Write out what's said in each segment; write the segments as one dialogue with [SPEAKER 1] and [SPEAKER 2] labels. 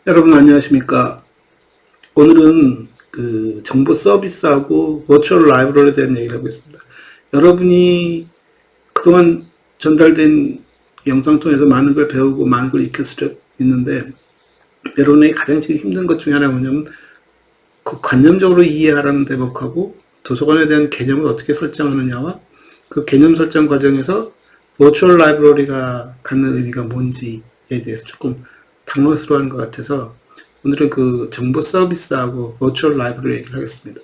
[SPEAKER 1] 여러분 안녕하십니까? 오늘은 그 정보 서비스하고 버추얼 라이브러리에 대한 얘기를 하고 있습니다. 여러분이 그동안 전달된 영상 통해서 많은 걸 배우고 많은 걸 익힐 수 있는데, 여러분에게 가장 지금 힘든 것 중에 하나가 뭐냐면 그 관념적으로 이해하라는 대목하고 도서관에 대한 개념을 어떻게 설정하느냐와 그 개념 설정 과정에서 버추얼 라이브러리가 갖는 의미가 뭔지에 대해서 조금 당황스러워하는 것 같아서 오늘은 그 정보 서비스하고 버추얼 라이브러리 얘기를 하겠습니다.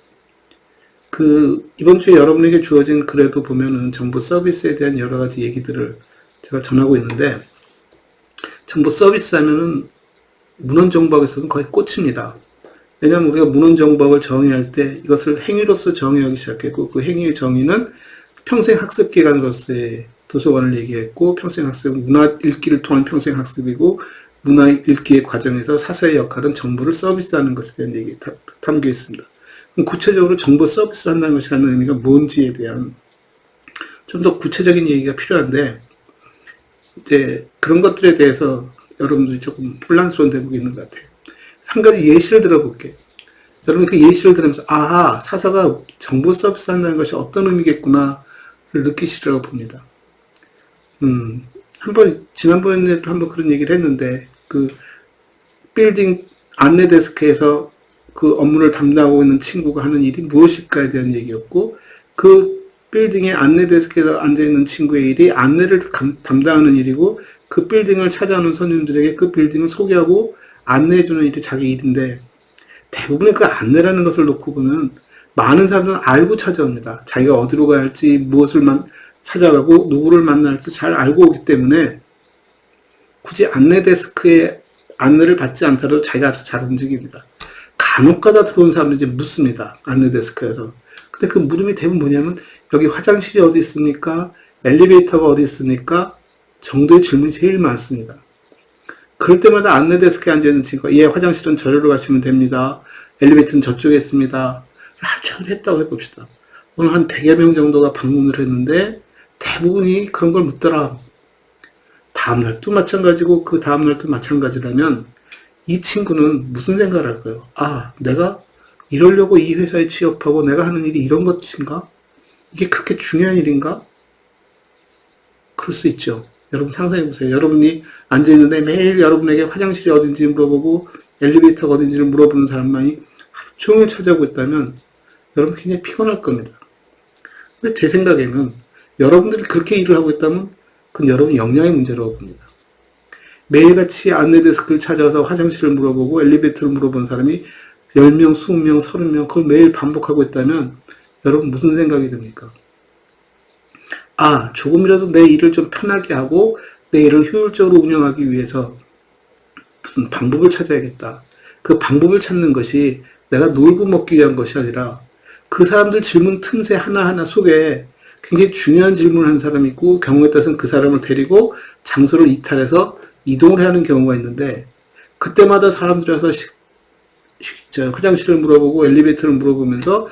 [SPEAKER 1] 이번 주에 여러분에게 주어진 글에도 보면은 정보 서비스에 대한 여러 가지 얘기들을 제가 전하고 있는데, 정보 서비스 하면은 문헌정보학에서는 거의 꽃입니다. 왜냐하면 우리가 문헌정보학을 정의할 때 이것을 행위로서 정의하기 시작했고, 그 행위의 정의는 평생학습기관으로서의 도서관을 얘기했고, 평생학습, 문화 읽기를 통한 평생학습이고, 문화 읽기의 과정에서 사서의 역할은 정보를 서비스하는 것에 대한 얘기 담겨 있습니다. 그럼 구체적으로 정보 서비스를 한다는 것이 갖는 의미가 뭔지에 대한 좀 더 구체적인 얘기가 필요한데, 이제 그런 것들에 대해서 여러분들이 조금 혼란스러운 대목이 있는 것 같아요. 한 가지 예시를 들어볼게요. 여러분 그 예시를 들으면서 사서가 정보 서비스 한다는 것이 어떤 의미겠구나를 느끼시리라고 봅니다. 지난번에도 한번 그런 얘기를 했는데, 빌딩 안내 데스크에서 그 업무를 담당하고 있는 친구가 하는 일이 무엇일까에 대한 얘기였고, 그 빌딩의 안내 데스크에서 앉아있는 친구의 일이 안내를 담당하는 일이고, 그 빌딩을 찾아오는 손님들에게 그 빌딩을 소개하고 안내해주는 일이 자기 일인데, 대부분의 그 안내라는 것을 놓고 보면 많은 사람들은 알고 찾아옵니다. 자기가 어디로 가야 할지, 무엇을 찾아가고 누구를 만날 할지 잘 알고 오기 때문에 굳이 안내 데스크에 안내를 받지 않더라도 자기가 알아서 잘 움직입니다. 간혹가다 들어온 사람들이 이제 묻습니다. 안내 데스크에서. 근데 그 물음이 대부분 뭐냐면, 여기 화장실이 어디 있습니까? 엘리베이터가 어디 있습니까? 정도의 질문이 제일 많습니다. 그럴 때마다 안내 데스크에 앉아있는 친구가, 예, 화장실은 저리로 가시면 됩니다. 엘리베이터는 저쪽에 있습니다. 하루 종일 했다고 해봅시다. 오늘 한 100여 명 정도가 방문을 했는데 대부분이 그런 걸 묻더라. 다음날도 마찬가지고 그 다음날도 마찬가지라면 이 친구는 무슨 생각을 할까요? 내가 이러려고 이 회사에 취업하고 내가 하는 일이 이런 것인가? 이게 그렇게 중요한 일인가? 그럴 수 있죠. 여러분 상상해 보세요. 여러분이 앉아있는데 매일 여러분에게 화장실이 어딘지 물어보고 엘리베이터가 어딘지를 물어보는 사람만이 하루 종일 찾아오고 있다면 여러분 굉장히 피곤할 겁니다. 근데 제 생각에는 여러분들이 그렇게 일을 하고 있다면 그건 여러분 역량의 문제라고 봅니다. 매일같이 안내 데스크를 찾아서 화장실을 물어보고 엘리베이터를 물어본 사람이 10명, 20명, 30명 그걸 매일 반복하고 있다면 여러분 무슨 생각이 듭니까? 조금이라도 내 일을 좀 편하게 하고 내 일을 효율적으로 운영하기 위해서 무슨 방법을 찾아야겠다. 그 방법을 찾는 것이 내가 놀고 먹기 위한 것이 아니라 그 사람들 질문 틈새 하나하나 속에 굉장히 중요한 질문을 하는 사람이 있고, 경우에 따라서는 그 사람을 데리고 장소를 이탈해서 이동을 하는 경우가 있는데, 그때마다 사람들이 와서 화장실을 물어보고 엘리베이터를 물어보면서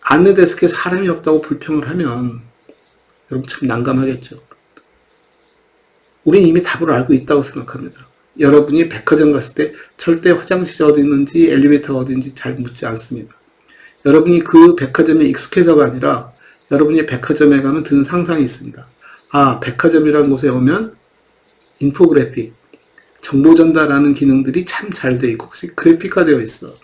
[SPEAKER 1] 안내 데스크에 사람이 없다고 불평을 하면 여러분 참 난감하겠죠. 우린 이미 답을 알고 있다고 생각합니다. 여러분이 백화점 갔을 때 절대 화장실이 어디 있는지 엘리베이터가 어디 있는지 잘 묻지 않습니다. 여러분이 그 백화점에 익숙해서가 아니라 여러분이 백화점에 가면 드는 상상이 있습니다. 백화점이라는 곳에 오면 인포그래픽, 정보 전달하는 기능들이 참 잘 돼 있고 혹시 그래픽화 되어 있어.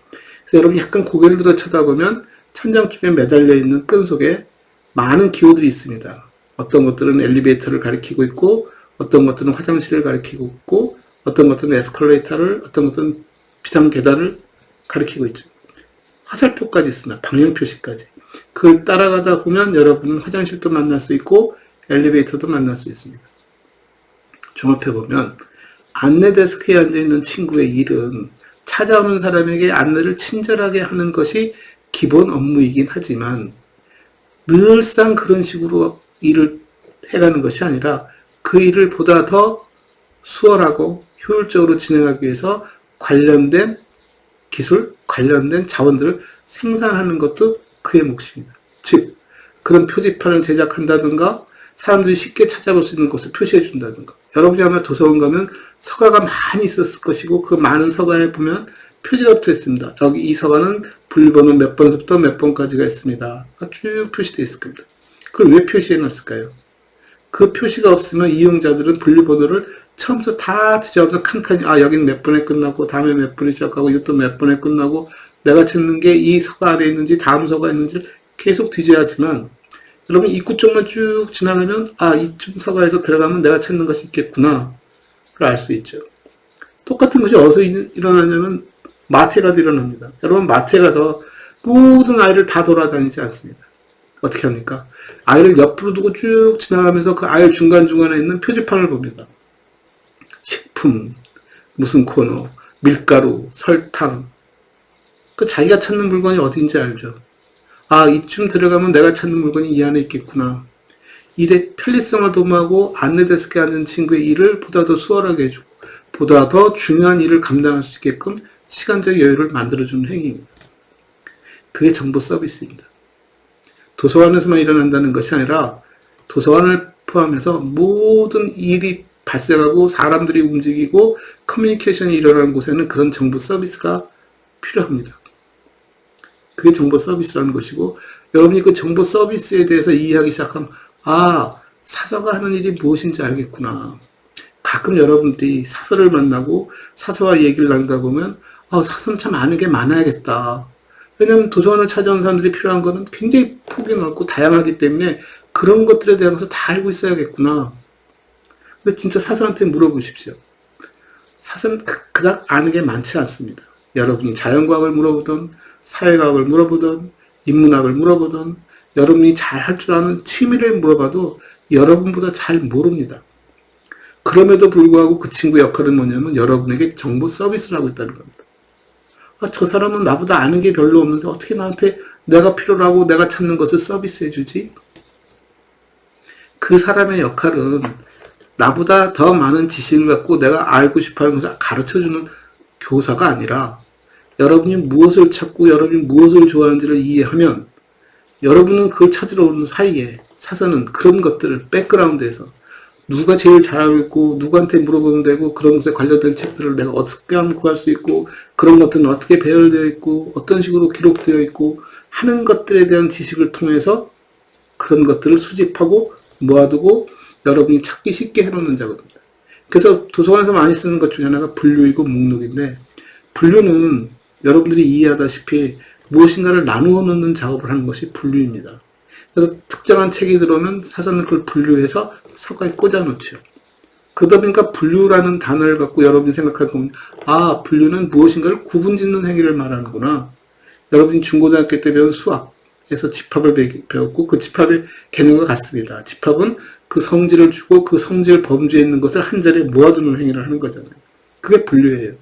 [SPEAKER 1] 그래서 여러분이 약간 고개를 들어 쳐다보면 천장쯤에 매달려 있는 끈 속에 많은 기호들이 있습니다. 어떤 것들은 엘리베이터를 가리키고 있고, 어떤 것들은 화장실을 가리키고 있고, 어떤 것들은 에스컬레이터를, 어떤 것들은 비상계단을 가리키고 있죠. 화살표까지 있습니다. 방향표시까지. 그걸 따라가다 보면 여러분은 화장실도 만날 수 있고 엘리베이터도 만날 수 있습니다. 종합해보면 안내 데스크에 앉아있는 친구의 일은 찾아오는 사람에게 안내를 친절하게 하는 것이 기본 업무이긴 하지만 늘상 그런 식으로 일을 해가는 것이 아니라 그 일을 보다 더 수월하고 효율적으로 진행하기 위해서 관련된 기술, 관련된 자원들을 생산하는 것도 그의 몫입니다. 즉, 그런 표지판을 제작한다든가 사람들이 쉽게 찾아볼 수 있는 곳을 표시해 준다든가. 여러분이 아마 도서관 가면 서가가 많이 있었을 것이고 그 많은 서가에 보면 표지가 붙어 있습니다. 여기 이 서가는 분류번호 몇 번부터 몇 번까지가 있습니다. 쭉 표시되어 있을 겁니다. 그걸 왜 표시해 놨을까요? 그 표시가 없으면 이용자들은 분류번호를 처음부터 다 뒤져서 칸칸이 여긴 몇 번에 끝나고 다음에 몇 번에 시작하고 이것도 몇 번에 끝나고 내가 찾는 게 이 서가 안에 있는지 다음 서가 있는지 계속 뒤져야 하지만 여러분 입구 쪽만 쭉 지나가면 이쪽 서가에서 들어가면 내가 찾는 것이 있겠구나 를 알 수 있죠. 똑같은 것이 어디서 일어나냐면 마트에 가도 일어납니다. 여러분 마트에 가서 모든 아이를 다 돌아다니지 않습니다. 어떻게 합니까? 아이를 옆으로 두고 쭉 지나가면서 그 아이 중간중간에 있는 표지판을 봅니다. 식품, 무슨 코너, 밀가루, 설탕. 그 자기가 찾는 물건이 어디인지 알죠. 이쯤 들어가면 내가 찾는 물건이 이 안에 있겠구나. 일의 편리성을 도모하고 안내 데스크에 앉은 친구의 일을 보다 더 수월하게 해주고 보다 더 중요한 일을 감당할 수 있게끔 시간적 여유를 만들어주는 행위입니다. 그게 정보 서비스입니다. 도서관에서만 일어난다는 것이 아니라 도서관을 포함해서 모든 일이 발생하고 사람들이 움직이고 커뮤니케이션이 일어나는 곳에는 그런 정보 서비스가 필요합니다. 그게 정보 서비스라는 것이고 여러분이 그 정보 서비스에 대해서 이해하기 시작하면 사서가 하는 일이 무엇인지 알겠구나. 가끔 여러분들이 사서를 만나고 사서와 얘기를 나누다 보면 사서는 참 아는 게 많아야겠다. 왜냐하면 도서관을 찾아온 사람들이 필요한 거는 굉장히 폭이 넓고 다양하기 때문에 그런 것들에 대해서 다 알고 있어야겠구나. 근데 진짜 사서한테 물어보십시오. 사서는 그닥 아는 게 많지 않습니다. 여러분이 자연과학을 물어보든 사회과학을 물어보든 인문학을 물어보든 여러분이 잘 할 줄 아는 취미를 물어봐도 여러분보다 잘 모릅니다. 그럼에도 불구하고 그 친구 역할은 뭐냐면 여러분에게 정보 서비스를 하고 있다는 겁니다. 저 사람은 나보다 아는 게 별로 없는데 어떻게 나한테 내가 필요로 하고 내가 찾는 것을 서비스해 주지? 그 사람의 역할은 나보다 더 많은 지식을 갖고 내가 알고 싶어하는 것을 가르쳐주는 교사가 아니라 여러분이 무엇을 찾고 여러분이 무엇을 좋아하는지를 이해하면 여러분은 그걸 찾으러 오는 사이에 사서는 그런 것들을 백그라운드에서 누가 제일 잘 알고 있고 누구한테 물어보면 되고 그런 것에 관련된 책들을 내가 어떻게 하면 구할 수 있고 그런 것들은 어떻게 배열되어 있고 어떤 식으로 기록되어 있고 하는 것들에 대한 지식을 통해서 그런 것들을 수집하고 모아두고 여러분이 찾기 쉽게 해놓는 작업입니다. 그래서 도서관에서 많이 쓰는 것 중에 하나가 분류이고 목록인데 분류는 여러분들이 이해하다시피 무엇인가를 나누어 놓는 작업을 하는 것이 분류입니다. 그래서 특정한 책이 들어오면 사전을 그걸 분류해서 서가에 꽂아 놓죠. 그러다 보니까 분류라는 단어를 갖고 여러분이 생각하게 보면 분류는 무엇인가를 구분짓는 행위를 말하는구나. 여러분이 중고등학교 때 배운 수학에서 집합을 배웠고 그 집합의 개념과 같습니다. 집합은 그 성질을 주고 그 성질 범주에 있는 것을 한 자리에 모아두는 행위를 하는 거잖아요. 그게 분류예요.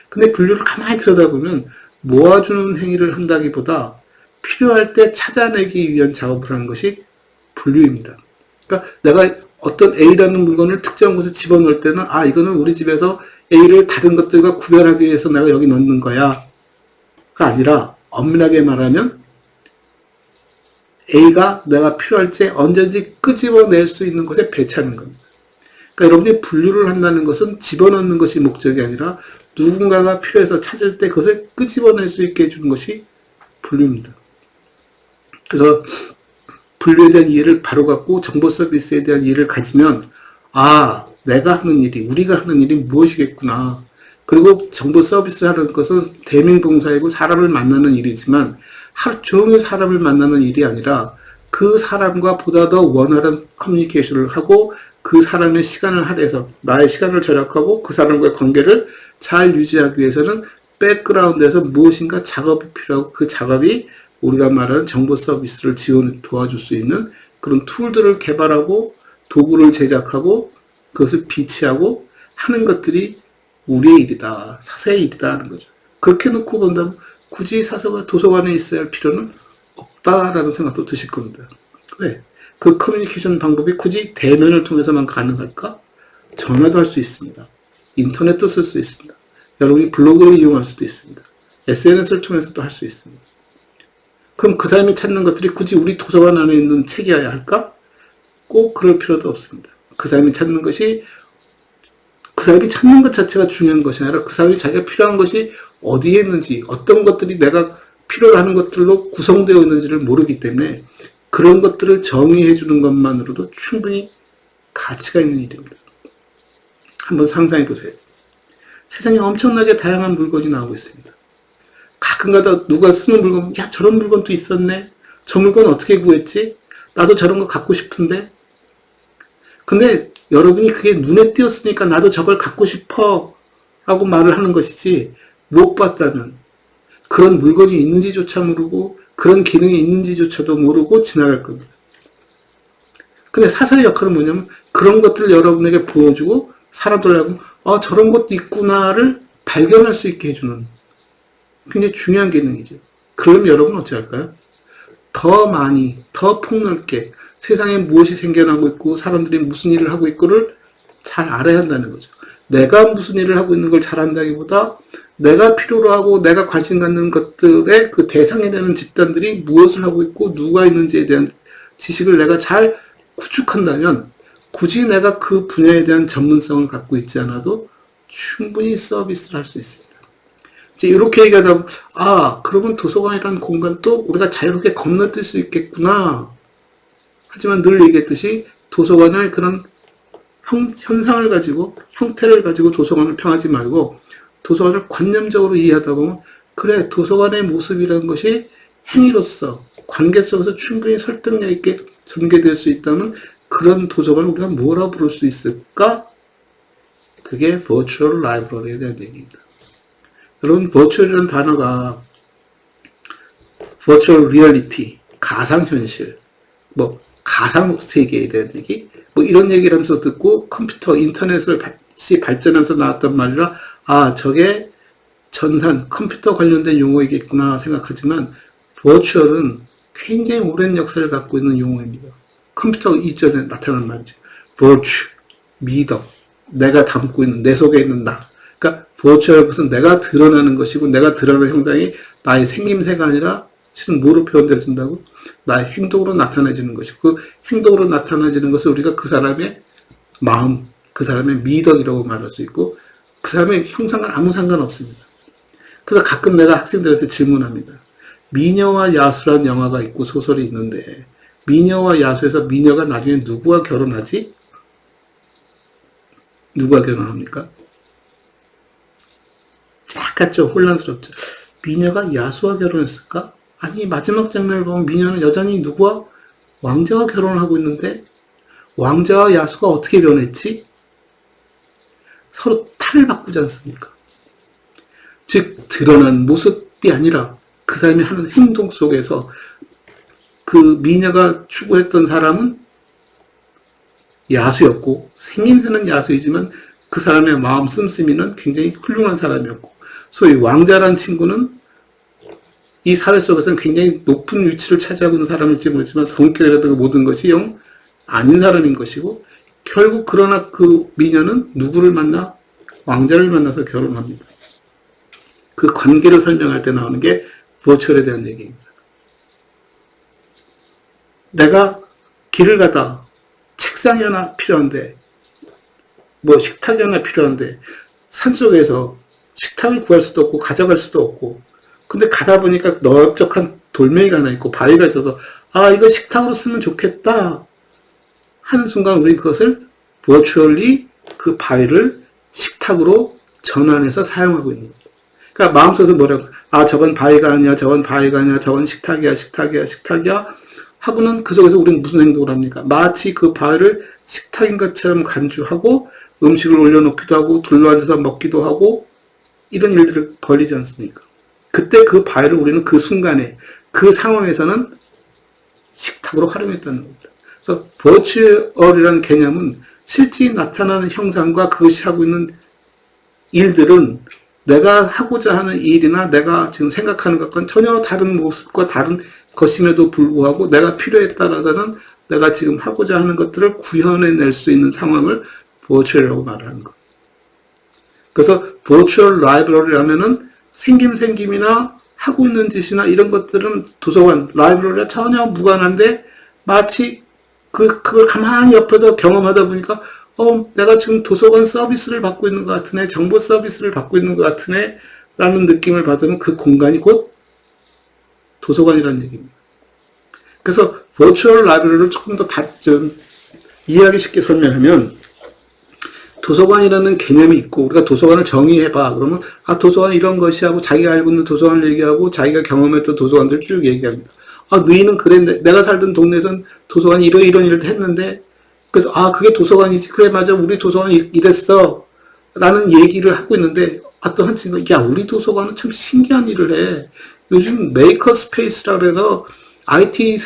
[SPEAKER 1] 근데 분류를 가만히 들여다보면 모아주는 행위를 한다기보다 필요할 때 찾아내기 위한 작업을 하는 것이 분류입니다. 그러니까 내가 어떤 A라는 물건을 특정한 곳에 집어넣을 때는 이거는 우리 집에서 A를 다른 것들과 구별하기 위해서 내가 여기 넣는 거야 가 아니라 엄밀하게 말하면 A가 내가 필요할 때 언제든지 끄집어낼 수 있는 곳에 배치하는 겁니다. 그러니까 여러분이 분류를 한다는 것은 집어넣는 것이 목적이 아니라 누군가가 필요해서 찾을 때 그것을 끄집어낼 수 있게 해주는 것이 분류입니다. 그래서 분류에 대한 이해를 바로 갖고 정보 서비스에 대한 이해를 가지면 내가 하는 일이 우리가 하는 일이 무엇이겠구나. 그리고 정보 서비스를 하는 것은 대민봉사이고 사람을 만나는 일이지만 하루 종일 사람을 만나는 일이 아니라 그 사람과 보다 더 원활한 커뮤니케이션을 하고 그 사람의 시간을 할애해서 나의 시간을 절약하고 그 사람과의 관계를 잘 유지하기 위해서는 백그라운드에서 무엇인가 작업이 필요하고 그 작업이 우리가 말하는 정보 서비스를 도와줄 수 있는 그런 툴들을 개발하고 도구를 제작하고 그것을 비치하고 하는 것들이 우리의 일이다. 사서의 일이다 하는 거죠. 그렇게 놓고 본다면 굳이 사서가 도서관에 있어야 할 필요는 없다라는 생각도 드실 겁니다. 왜? 그 커뮤니케이션 방법이 굳이 대면을 통해서만 가능할까? 전화도 할 수 있습니다. 인터넷도 쓸 수 있습니다. 여러분이 블로그를 이용할 수도 있습니다. SNS를 통해서도 할 수 있습니다. 그럼 그 사람이 찾는 것들이 굳이 우리 도서관 안에 있는 책이어야 할까? 꼭 그럴 필요도 없습니다. 그 사람이 찾는 것이, 그 사람이 찾는 것 자체가 중요한 것이 아니라 그 사람이 자기가 필요한 것이 어디에 있는지, 어떤 것들이 내가 필요로 하는 것들로 구성되어 있는지를 모르기 때문에 그런 것들을 정의해 주는 것만으로도 충분히 가치가 있는 일입니다. 한번 상상해 보세요. 세상에 엄청나게 다양한 물건이 나오고 있습니다. 가끔가다 누가 쓰는 물건, 야, 저런 물건도 있었네. 저 물건 어떻게 구했지? 나도 저런 거 갖고 싶은데. 근데 여러분이 그게 눈에 띄었으니까 나도 저걸 갖고 싶어 라고 말을 하는 것이지, 못 봤다면 그런 물건이 있는지조차 모르고 그런 기능이 있는지조차도 모르고 지나갈 겁니다. 근데 사설의 역할은 뭐냐면 그런 것들을 여러분에게 보여주고 사람들하고 저런 것도 있구나를 발견할 수 있게 해주는 굉장히 중요한 기능이죠. 그럼 여러분은 어찌 할까요? 더 많이, 더 폭넓게 세상에 무엇이 생겨나고 있고 사람들이 무슨 일을 하고 있고를 잘 알아야 한다는 거죠. 내가 무슨 일을 하고 있는 걸 잘 안다기보다 내가 필요로 하고 내가 관심 갖는 것들의 그 대상이 되는 집단들이 무엇을 하고 있고 누가 있는지에 대한 지식을 내가 잘 구축한다면 굳이 내가 그 분야에 대한 전문성을 갖고 있지 않아도 충분히 서비스를 할 수 있습니다. 이제 이렇게 얘기하다 보면 그러면 도서관이라는 공간도 우리가 자유롭게 건너뛸 수 있겠구나. 하지만 늘 얘기했듯이 도서관을 그런 현상을 가지고 형태를 가지고 도서관을 평하지 말고 도서관을 관념적으로 이해하다 보면 그래, 도서관의 모습이라는 것이 행위로서 관계 속에서 충분히 설득력 있게 전개될 수 있다면 그런 도서관을 우리가 뭐라 부를 수 있을까? 그게 Virtual Library에 대한 얘기입니다. 여러분, Virtual이라는 단어가 Virtual Reality, 가상현실, 가상세계에 대한 얘기, 이런 얘기를 하면서 듣고 컴퓨터, 인터넷을 발전하면서 나왔단 말이라 저게 전산, 컴퓨터 관련된 용어이겠구나 생각하지만 Virtual은 굉장히 오랜 역사를 갖고 있는 용어입니다. 컴퓨터 이전에 나타난 말이죠. Virtue, 미덕, 내가 담고 있는, 내 속에 있는 나. 그러니까 Virtual 것은 내가 드러나는 것이고 내가 드러나는 형상이 나의 생김새가 아니라 실은 뭐로 표현되어진다고? 나의 행동으로 나타나지는 것이고 그 행동으로 나타나지는 것을 우리가 그 사람의 마음, 그 사람의 미덕이라고 말할 수 있고 그 사람의 형상과 아무 상관없습니다. 그래서 가끔 내가 학생들한테 질문합니다. 미녀와 야수라는 영화가 있고 소설이 있는데 미녀와 야수에서 미녀가 나중에 누구와 결혼하지? 누가 결혼합니까? 약간 좀 혼란스럽죠. 미녀가 야수와 결혼했을까? 아니, 마지막 장면을 보면 미녀는 여전히 누구와? 왕자와 결혼을 하고 있는데 왕자와 야수가 어떻게 변했지? 서로 탈을 바꾸지 않습니까? 즉 드러난 모습이 아니라 그 사람이 하는 행동 속에서 그 미녀가 추구했던 사람은 야수였고 생김새는 야수이지만 그 사람의 마음 씀씀이는 굉장히 훌륭한 사람이었고 소위 왕자란 친구는 이 사회 속에서는 굉장히 높은 위치를 차지하고 있는 사람일지 모르지만 성격이라든가 모든 것이 영 아닌 사람인 것이고 결국 그러나 그 미녀는 누구를 만나? 왕자를 만나서 결혼합니다. 그 관계를 설명할 때 나오는 게 버추얼에 대한 얘기입니다. 내가 길을 가다 책상이 하나 필요한데 식탁이 하나 필요한데 산속에서 식탁을 구할 수도 없고 가져갈 수도 없고 근데 가다 보니까 넓적한 돌멩이가 하나 있고 바위가 있어서 이거 식탁으로 쓰면 좋겠다 하는 순간 우리는 그것을 버추얼리 그 바위를 식탁으로 전환해서 사용하고 있는 겁니다. 그러니까 마음속에서 뭐라고 저건 바위가 아니야 저건 바위가 아니야 저건 식탁이야 하고는 그 속에서 우리는 무슨 행동을 합니까? 마치 그 바위를 식탁인 것처럼 간주하고 음식을 올려놓기도 하고 둘러앉아서 먹기도 하고 이런 일들을 벌이지 않습니까? 그때 그 바위를 우리는 그 순간에 그 상황에서는 식탁으로 활용했다는 겁니다. 그래서 버추얼이라는 개념은 실제 나타나는 형상과 그것이 하고 있는 일들은 내가 하고자 하는 일이나 내가 지금 생각하는 것과는 전혀 다른 모습과 다른 것임에도 불구하고 내가 필요에 따라서는 내가 지금 하고자 하는 것들을 구현해낼 수 있는 상황을 버추얼이라고 말하는 것. 그래서 버추얼 라이브러리라면은 생김이나 하고 있는 짓이나 이런 것들은 도서관, 라이브러리와 전혀 무관한데 마치 그걸 가만히 옆에서 경험하다 보니까, 내가 지금 도서관 서비스를 받고 있는 것 같으네, 정보 서비스를 받고 있는 것 같으네, 라는 느낌을 받으면 그 공간이 곧 도서관이라는 얘기입니다. 그래서 버추얼 라이브러리를 조금 더 좀 이해하기 쉽게 설명하면, 도서관이라는 개념이 있고, 우리가 도서관을 정의해봐. 그러면, 도서관 이런 것이 하고, 자기가 알고 있는 도서관을 얘기하고, 자기가 경험했던 도서관들 쭉 얘기합니다. 너희는 그래, 내가 살던 동네에선 도서관이 이런 일을 했는데, 그래서, 그게 도서관이지. 그래, 맞아. 우리 도서관이 이랬어. 라는 얘기를 하고 있는데, 어떤 한 친구가, 야, 우리 도서관은 참 신기한 일을 해. 요즘 메이커 스페이스라고 해서, IT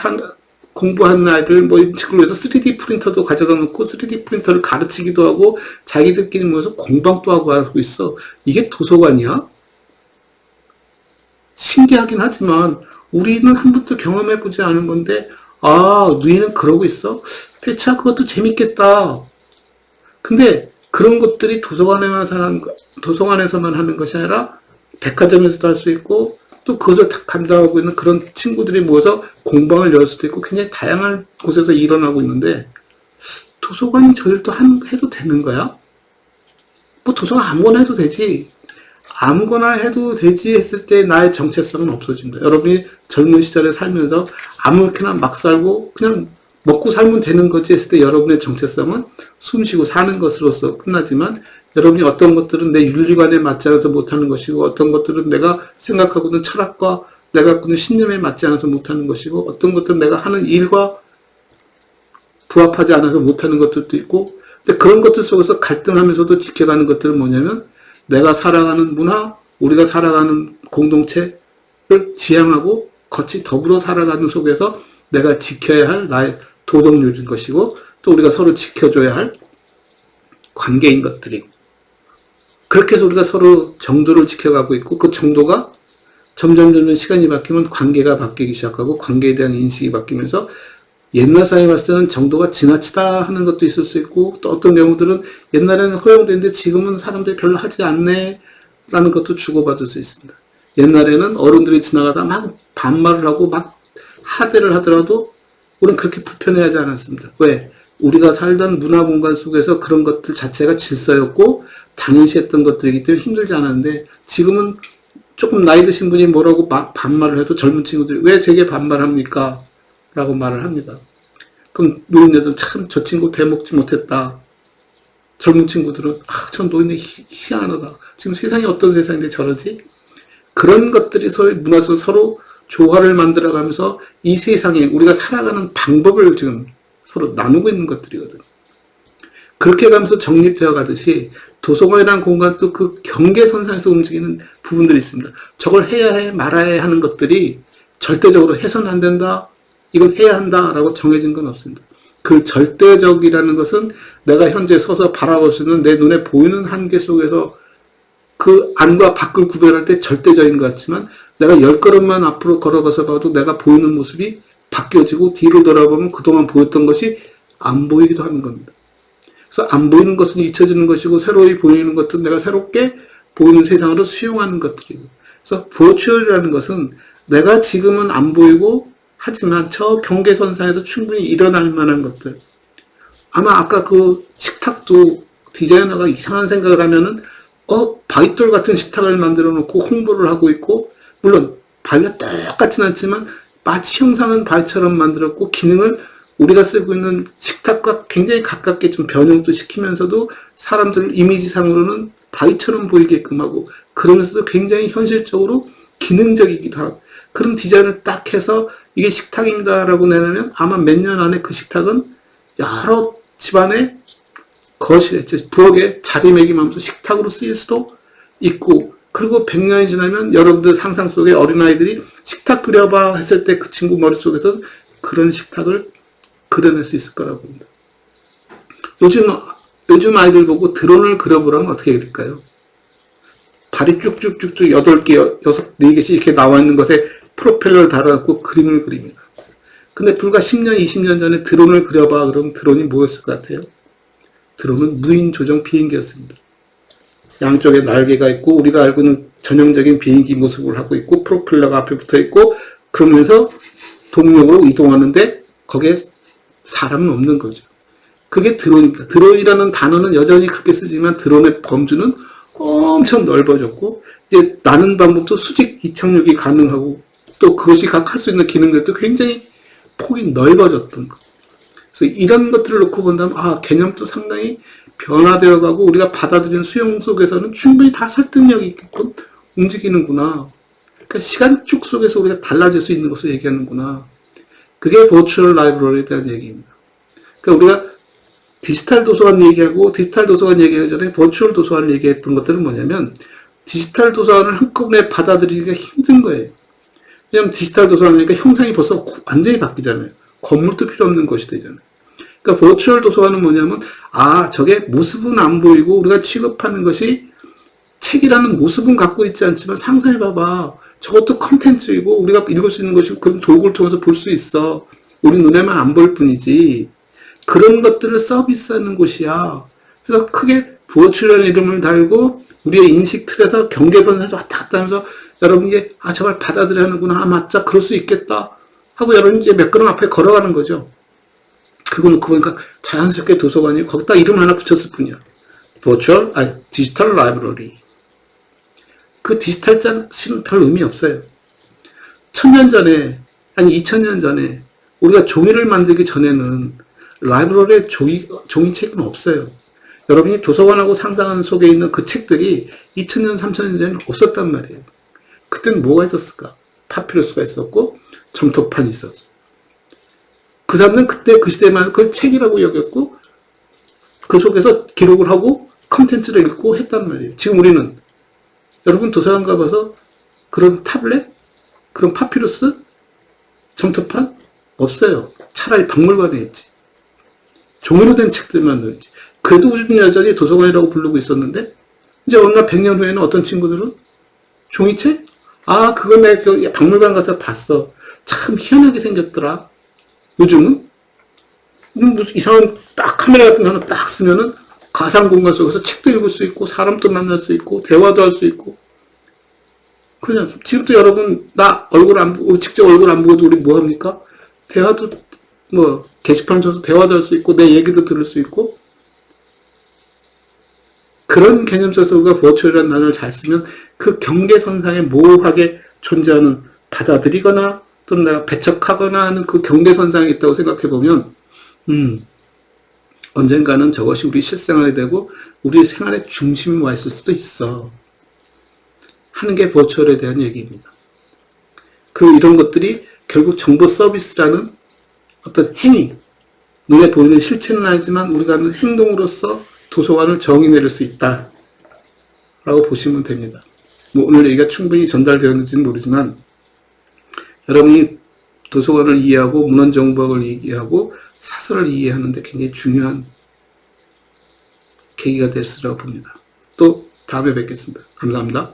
[SPEAKER 1] 공부하는 아이들 이런 식으로 해서 3D 프린터도 가져다 놓고 3D 프린터를 가르치기도 하고 자기들끼리 모여서 공방도 하고 있어. 이게 도서관이야? 신기하긴 하지만 우리는 한 번도 경험해보지 않은 건데 너희는 그러고 있어? 대체 그것도 재밌겠다. 근데 그런 것들이 도서관에서만 하는 것이 아니라 백화점에서도 할 수 있고 또 그것을 감당하고 있는 그런 친구들이 모여서 공방을 열 수도 있고 굉장히 다양한 곳에서 일어나고 있는데 도서관이 저들도 해도 되는 거야? 도서관 아무거나 해도 되지. 아무거나 해도 되지 했을 때 나의 정체성은 없어진다. 여러분이 젊은 시절에 살면서 아무렇게나 막 살고 그냥 먹고 살면 되는 거지 했을 때 여러분의 정체성은 숨쉬고 사는 것으로서 끝나지만 여러분이 어떤 것들은 내 윤리관에 맞지 않아서 못하는 것이고 어떤 것들은 내가 생각하고 있는 철학과 내가 갖고 있는 신념에 맞지 않아서 못하는 것이고 어떤 것들은 내가 하는 일과 부합하지 않아서 못하는 것들도 있고 근데 그런 것들 속에서 갈등하면서도 지켜가는 것들은 뭐냐면 내가 살아가는 문화, 우리가 살아가는 공동체를 지향하고 같이 더불어 살아가는 속에서 내가 지켜야 할 나의 도덕률인 것이고 또 우리가 서로 지켜줘야 할 관계인 것들이고 그렇게 해서 우리가 서로 정도를 지켜가고 있고 그 정도가 점점 시간이 바뀌면 관계가 바뀌기 시작하고 관계에 대한 인식이 바뀌면서 옛날 사람이 봤을 때는 정도가 지나치다 하는 것도 있을 수 있고 또 어떤 경우들은 옛날에는 허용되는데 지금은 사람들이 별로 하지 않네 라는 것도 주고받을 수 있습니다. 옛날에는 어른들이 지나가다 막 반말을 하고 막 하대를 하더라도 우리는 그렇게 불편해하지 않았습니다. 왜? 우리가 살던 문화 공간 속에서 그런 것들 자체가 질서였고 당연시했던 것들이기 때문에 힘들지 않았는데 지금은 조금 나이 드신 분이 뭐라고 반말을 해도 젊은 친구들이 왜 제게 반말합니까? 라고 말을 합니다. 그럼 노인네들은 참 저 친구 대먹지 못했다. 젊은 친구들은 저 노인네 희한하다. 지금 세상이 어떤 세상인데 저러지? 그런 것들이 문화 속에서 서로 조화를 만들어가면서 이 세상에 우리가 살아가는 방법을 지금 서로 나누고 있는 것들이거든요. 그렇게 가면서 정립되어 가듯이 도서관이라는 공간도 그 경계선상에서 움직이는 부분들이 있습니다. 저걸 해야 해 말아야 해 하는 것들이 절대적으로 해서는 안 된다. 이걸 해야 한다라고 정해진 건 없습니다. 그 절대적이라는 것은 내가 현재 서서 바라볼 수 있는 내 눈에 보이는 한계 속에서 그 안과 밖을 구별할 때 절대적인 것 같지만 내가 10걸음만 앞으로 걸어가서 봐도 내가 보이는 모습이 바뀌어지고 뒤로 돌아보면 그동안 보였던 것이 안 보이기도 하는 겁니다. 그래서 안 보이는 것은 잊혀지는 것이고 새로이 보이는 것은 내가 새롭게 보이는 세상으로 수용하는 것들이고 그래서 버추얼이라는 것은 내가 지금은 안 보이고 하지만 저 경계선상에서 충분히 일어날 만한 것들 아마 아까 그 식탁도 디자이너가 이상한 생각을 하면은 바위돌 같은 식탁을 만들어 놓고 홍보를 하고 있고 물론 바위가 똑같진 않지만 마치 형상은 바위처럼 만들었고 기능을 우리가 쓰고 있는 식탁과 굉장히 가깝게 좀 변형도 시키면서도 사람들 이미지상으로는 바위처럼 보이게끔 하고 그러면서도 굉장히 현실적으로 기능적이기도 하고 그런 디자인을 딱 해서 이게 식탁입니다라고 내놓으면 아마 몇 년 안에 그 식탁은 여러 집안의 거실에 부엌에 자리매김하면서 식탁으로 쓰일 수도 있고 그리고 100년이 지나면 여러분들 상상 속에 어린아이들이 식탁 그려봐 했을 때 그 친구 머릿속에서 그런 식탁을 그려낼 수 있을 거라고 봅니다. 요즘 아이들 보고 드론을 그려보라면 어떻게 그릴까요? 발이 쭉쭉쭉쭉 8개, 4개씩 이렇게 나와 있는 것에 프로펠러를 달아갖고 그림을 그립니다. 근데 불과 10년, 20년 전에 드론을 그려봐 그러면 드론이 뭐였을 것 같아요? 드론은 무인 조종 비행기였습니다. 양쪽에 날개가 있고 우리가 알고 있는 전형적인 비행기 모습을 하고 있고 프로펠러가 앞에 붙어 있고 그러면서 동력으로 이동하는데 거기에 사람은 없는 거죠. 그게 드론입니다. 드론이라는 단어는 여전히 그렇게 쓰지만 드론의 범주는 엄청 넓어졌고 이제 나는 방법도 수직 이착륙이 가능하고 또 그것이 각 할 수 있는 기능들도 굉장히 폭이 넓어졌던 거. 그래서 이런 것들을 놓고 본다면 개념도 상당히 변화되어 가고 우리가 받아들이는 수용 속에서는 충분히 다 설득력이 있게끔 움직이는구나. 그러니까 시간축 속에서 우리가 달라질 수 있는 것을 얘기하는구나. 그게 버추얼 라이브러리에 대한 얘기입니다. 그러니까 우리가 디지털 도서관 얘기하고 디지털 도서관 얘기하기 전에 버추얼 도서관을 얘기했던 것들은 뭐냐면 디지털 도서관을 한꺼번에 받아들이기가 힘든 거예요. 왜냐하면 디지털 도서관이니까 형상이 벌써 완전히 바뀌잖아요. 건물도 필요 없는 것이 되잖아요. 그러니까 버추얼 도서관은 뭐냐면 저게 모습은 안 보이고 우리가 취급하는 것이 책이라는 모습은 갖고 있지 않지만 상상해봐봐. 저것도 컨텐츠이고 우리가 읽을 수 있는 것이고 그런 도구를 통해서 볼 수 있어. 우리 눈에만 안 보일 뿐이지. 그런 것들을 서비스하는 곳이야. 그래서 크게 버추얼 이름을 달고 우리의 인식 틀에서 경계선에서 왔다 갔다 하면서 여러분이 저걸 받아들여야 하는구나. 맞자. 그럴 수 있겠다. 하고 여러분이 이제 몇 걸음 앞에 걸어가는 거죠. 그거 놓고 보니까 자연스럽게 도서관이 거기다 이름 하나 붙였을 뿐이야. 디지털 라이브러리. 그 디지털 짠은 별 의미 없어요. 1000년 전에, 2000년 전에 우리가 종이를 만들기 전에는 라이브러리에 종이책은 없어요. 여러분이 도서관하고 상상하는 속에 있는 그 책들이 2000년, 3000년 전에는 없었단 말이에요. 그때는 뭐가 있었을까? 파피루스가 있었고 점토판이 있었죠. 그 사람들은 그때 그 시대만 그걸 책이라고 여겼고 그 속에서 기록을 하고 컨텐츠를 읽고 했단 말이에요. 지금 우리는 여러분 도서관 가봐서 그런 타블렛? 그런 파피루스? 점토판? 없어요. 차라리 박물관에 있지. 종이로 된 책들만 있지. 그래도 우리는 여전히 도서관이라고 부르고 있었는데 이제 어느 날 100년 후에는 어떤 친구들은 종이책? 그거 내가 박물관 가서 봤어. 참 희한하게 생겼더라. 요즘은 무슨 이상한 딱 카메라 같은 거 하나 딱 쓰면은 가상 공간 속에서 책도 읽을 수 있고 사람도 만날 수 있고 대화도 할 수 있고 그냥 지금도 여러분 나 얼굴 안 보고 직접 얼굴 안 보고도 우리 뭐 합니까? 대화도 게시판 쳐서 대화도 할 수 있고 내 얘기도 들을 수 있고 그런 개념 속에서 우리가 버추얼이라는 단어를 잘 쓰면 그 경계선상에 모호하게 존재하는 받아들이거나 또는 내가 배척하거나 하는 그 경계선상에 있다고 생각해보면 언젠가는 저것이 우리 실생활이 되고 우리 생활의 중심이 와 있을 수도 있어 하는 게 버추얼에 대한 얘기입니다. 그리고 이런 것들이 결국 정보 서비스라는 어떤 행위, 눈에 보이는 실체는 아니지만 우리가 하는 행동으로서 도서관을 정의 내릴 수 있다 라고 보시면 됩니다. 오늘 얘기가 충분히 전달되었는지는 모르지만 여러분이 도서관을 이해하고 문헌정보학을 이해하고 사설을 이해하는 데 굉장히 중요한 계기가 될 수라고 봅니다. 또 다음에 뵙겠습니다. 감사합니다.